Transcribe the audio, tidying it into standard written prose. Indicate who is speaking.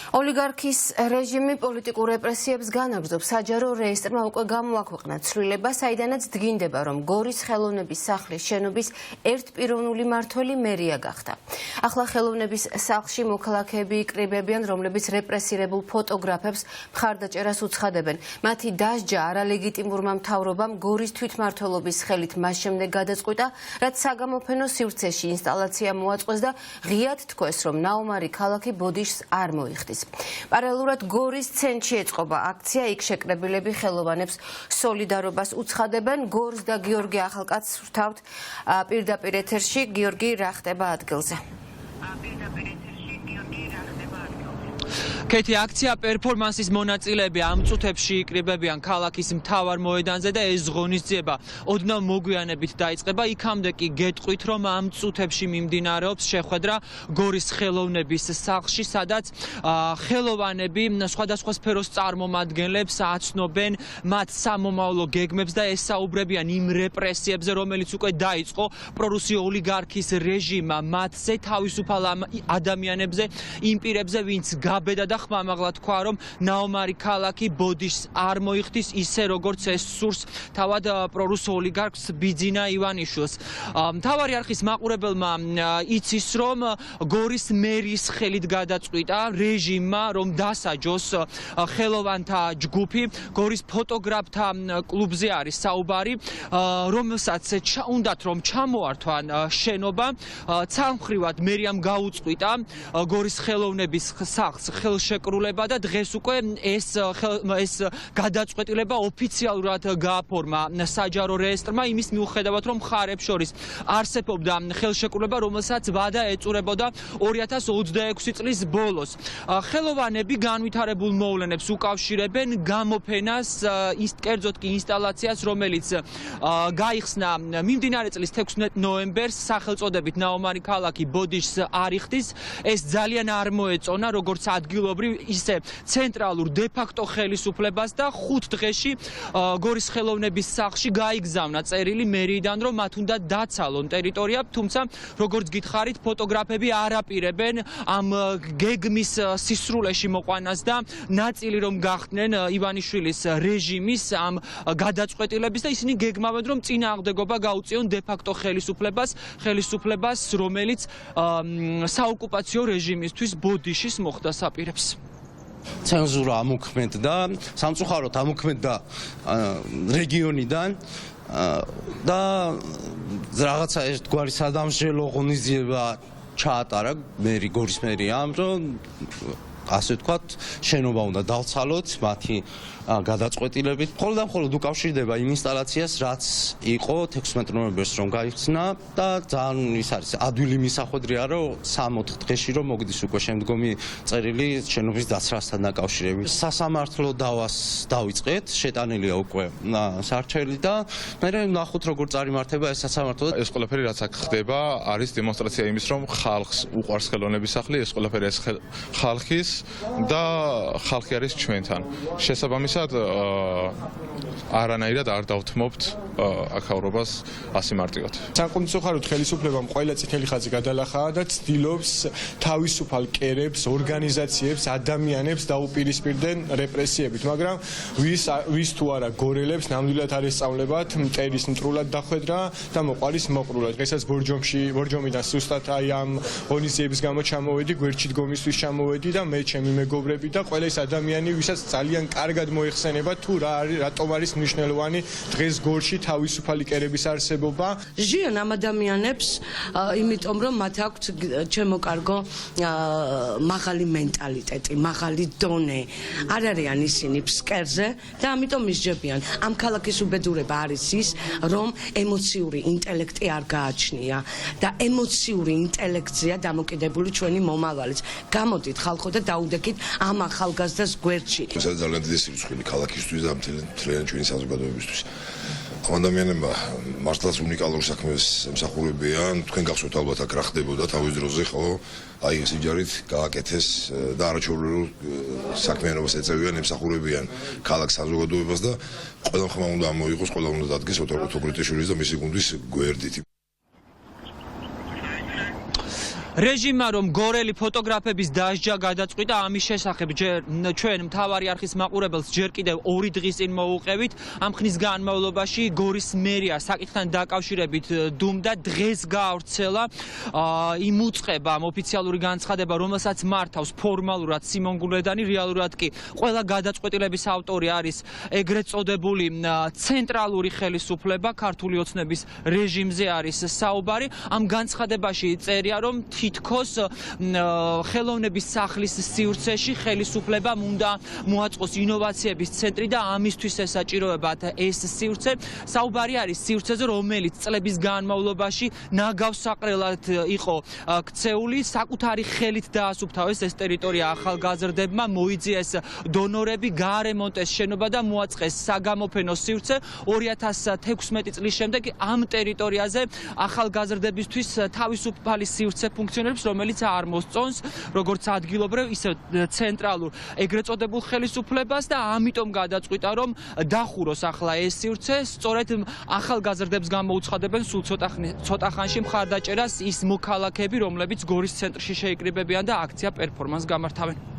Speaker 1: ოლიგარქის რეჟიმი პოლიტიკურ რეპრესიებს განაგრძობს. საჯარო რეესტრმა უკვე გამოაქვეყნა ცვლილება, საიდანაც დგინდება, რომ გორის ხელოვნების სახლის შენობის ერთპიროვნული მმართველი მერია გახდა. ახლა ხელოვნების სახლში მოქალაქეები იკრიბებიან, რომლებიც რეპრესირებულ ფოტოგრაფებს მხარდაჭერას უცხადებენ. მათი დასჯა არალეგიტიმურმა მთავრობამ გორის თვითმმართველობის ხელით მას შემდეგ გადაწყვიტა, რაც საგამოფენო სივრცეში ინსტალაცია მოაწყვეს და ღიად თქვეს, რომ ნაომარი ქალაქი ბოდიშს არ მოიხდის. Paralelურად გორის ცენტრში ეწყობა აქცია, იქ შეკრებილები ხელოვანებს სოლიდარობას უცხადებენ. გორს და გიორგი ახალკაცს ვრთავთ პირდაპირ ეთერში. გიორგი, რა ხდება ადგილზე?
Speaker 2: კეთი აქცია პერფორმანსის მონაწილეები ამ წუთებში იკრიბებიან ქალაქის მთავარ მოედანზე და ეს ღონისძიება ოდნავ მოგვიანებით დაიწყება. იქამდე კი გეტყვით, რომ ამ წუთებში მიმდინარეობს შეხვედრა გორის ხელოვნების სახლში, სადაც ხელოვანები სხვადასხვა სფეროს წარმომადგენლებს აცნობენ მათ სამომავლო გეგმებს და ესაუბრებიან იმ რეპრესიებზე, რომელიც უკვე დაიწყო პრორუსიული ოლიგარქის რეჟიმმა მათზე, თავისუფალ ადამიანებზე, იმ პირებზე, ვინც გაბედა და ხმამაღლა თქვა, რომ ნაომარი ქალაქი ბოდიშს არ მოიხდის ისე, როგორც ეს სურს თავად პრორუს ოლიგარქს ბიძინა ივანიშვილს. მთავარი არხის მაყურებელმა იცის, რომ გორის მერის ხელით გადაწყვიტა რეჟიმმა, რომ დასაჯოს ხელოვანთა ჯგუფი. გორის ფოტოგრაფთა კლუბზე არის საუბარი, რომელსაც უნდათ რომ ჩამოართვან შენობა. ცალმხრივად მერიამ გაუწყვიტა გორის ხელოვნების სახლს ხელშეკრულება და დღეს უკვე ეს გადაწყვეტილება ოფიციალურად გააფორმა საჯარო რეესტრმა, იმის მიუხედავად, რომ მხარებს შორის არსებობდა ხელშეკრულება, რომელსაც ვადა ეწურებოდა 2026 წლის ბოლოს. ხელოვანები განვითარებულ მოვლენებს უკავშირებენ გამოფენას, კერძოდ კი ინსტალაციას, რომელიც გაიხსნა მიმდინარე წლის 16 ნოემბერს სახელწოდებით ნაომარი ქალაქი ბოდიშს არ იხდის. ეს ძალიან არ მოეწონა როგორც ადგილობრივ, ისე ცენტრალურ დე-ფაქტო ხელისუფლებას და 5 დღეში გორის ხელოვნების სახლში გაიგზავნა წერილი მერიიდან, რომ მათ უნდა დაცალონ ტერიტორია, თუმცა როგორც გითხარით, ფოტოგრაფები არ აპირებენ ამ გეგმის სისრულეში მოყვანას და ნაწილი რომ გახდნენ ივანიშვილის რეჟიმის ამ გადაწყვეტილების და ისინი გეგმავენ, რომ წინააღმდეგობა გაუწიონ დე-ფაქტო ხელისუფლებას, რომელიც საოკუპაციო რეჟიმისთვის ბოდიშის მოხდა საპირებს.
Speaker 3: ცენზურა ამოქმედდა, სამწუხაროდ ამოქმედდა რეგიონიდან და რაღაცა ერთგვარი სადამსჯელო ღონისძიება ჩაატარა გორის მერიამ, რომ ასე ვთქვათ, შენობა უნდა დავცალოთ მათი გადაწყვეტილებით. მხოლოდ და მხოლოდ უკავშირდება იმ ინსტალაციას, რაც იყო 16 ნოემბერს რომ გაიხსნა და ძალიან ის არის ადვილი მისახვედრია, რომ 3-4 დღეში რომ მოგდის უკვე შემდგომი წერილი შენობის დაცრასთან დაკავშირებით. სასამართლო დავას დავიწყეთ, შეტანილია უკვე სარჩელი და მე ნახოთ როგორ წარიმართება ეს სასამართლო.
Speaker 4: ეს ყველაფერი რაც აქ ხდება, არის დემონსტრაცია იმის, რომ ხალხს უყვარს ხელოვნების სახლი, ეს ყველაფერი ეს ხალხის და ხალხი არის ჩვენთან. შესაბამისად არანაირად არ დავთმობთ აქაურობას ასე მარტივად.
Speaker 5: სამწუხაროდ ხელისუფლებამ ყველა წითელი ხაზი გადალახა და ცდილობს თავისუფალ კერებს, ორგანიზაციებს, ადამიანებს დაუპირისპირდნენ რეპრესიებით, მაგრამ ვის თუ არა გორელებს ნამდვილად არ ესწავლებათ მტერის მტრულად დახვედრა და მოყარის მოყრულად. დღესაც ბორჯომიდან სუსტად აი ამ ღონისძიების გამო ჩამოვედი, გვერდში დგომისთვის ჩამოვედი და მე ჩემი მეგობრები და ყველა ეს ადამიანი, ვისაც ძალიან კარგად მოიხსენება თუ რატომ არის მნიშვნელოვანი დღეს გორში თავისუფალი კერების არსებობა.
Speaker 6: ჟიან ამ ადამიანებს, იმიტომ რომ მათ აქვთ ჩემო კარგო მაღალი მენტალიტეტი, მაღალი დონე. არ არიან ისინი ფსკერზე და ამიტომ ისჯებიან. ამ ქალაქის უბედურება არის ის, რომ ემოციური ინტელექტი არ გააჩნია და ემოციური ინტელექტზეა დამოკიდებული ჩვენი მომავალიც. გამოდით ხალხო და დაუდექით ამ ახალგაზრდას გვერდში.
Speaker 7: ეს ძალიან დიდი სირცხილი ქალაქისთვის და მთლიანი ჩვენი საზოგადოებისთვის. ამ ადამიანებმა მართლაც უნიკალურ საქმეს ემსახურებიან. თქვენ გახსოვთ ალბათ აქ რა ხდებოდა თავის დროზე, ხო? აი ეს იჯარით გააკეთეს და არაჩვეულებრივ საქმიანობას ეწევიან, ემსახურებიან ქალაქ საზოგადოებას და ყველა ხმა უნდა ამოიღოს, ყველა უნდა დადგეს ოთო გრიტიშვილის და მისი გუნდის გვერდით.
Speaker 2: რეჟიმმა რომ გორელი ფოტოგრაფების დასჯა გადაწყვიტა ამის შესახებ ჩვენ მთავარი არხის მაყურებელს ჯერ კიდევ 2 დღის წინ მოუყევით ამ ხნის განმავლობაში გორის მერია საკითხთან დაკავშირებით დუმდა დღეს გაავრცელა იმ უწყებამ ოფიციალური განცხადება რომელსაც მართავს ფორმალურად სიმონ გულედანი რეალურად კი ყველა გადაწყვეტილების ავტორი არის ეგრეთ წოდებული ცენტრალური ხელისუფლება ქართული ოცნების რეჟიმზე არის საუბარი ამ განცხადებაში წერია რომ თითქოს ხელოვნების სახლის სივრცეში ხელისუფლებამ უნდა მოაწყოს ინოვაციების ცენტრი და ამისთვის ესაჭიროებათ ეს სივრცე. საუბარი არის სივრცეზე, რომელიც წლების განმავლობაში ნაგავსაყრელად იყო ქცეული, საკუთარი ხელით დაასუფთავეს ეს ტერიტორია ახალგაზრდებმა, მოიძიეს დონორები, გაარემონტეს შენობა და მოაწყეს საგამოფენო სივრცე. 2016 წლის შემდეგ ამ ტერიტორიაზე ახალგაზრდებისთვის თავისუფალი სივრცე ფუნქციონირებს, რომელიც არ მოსწონს როგორც ადგილობრივ, ისე ცენტრალურ ეგრეთ წოდებულ ხელისუფლებას და ამიტომ გადაწყვიტა რომ დახუროს ახლა ეს სივრცე, სწორედ ახალგაზრდებს გამოუცხადებენ სულ ცოტა ხანში მხარდაჭერას ის მოქალაქეები, რომლებიც გორის ცენტრში შეიკრიბებიან და აქცია პერფორმანს გამართავენ.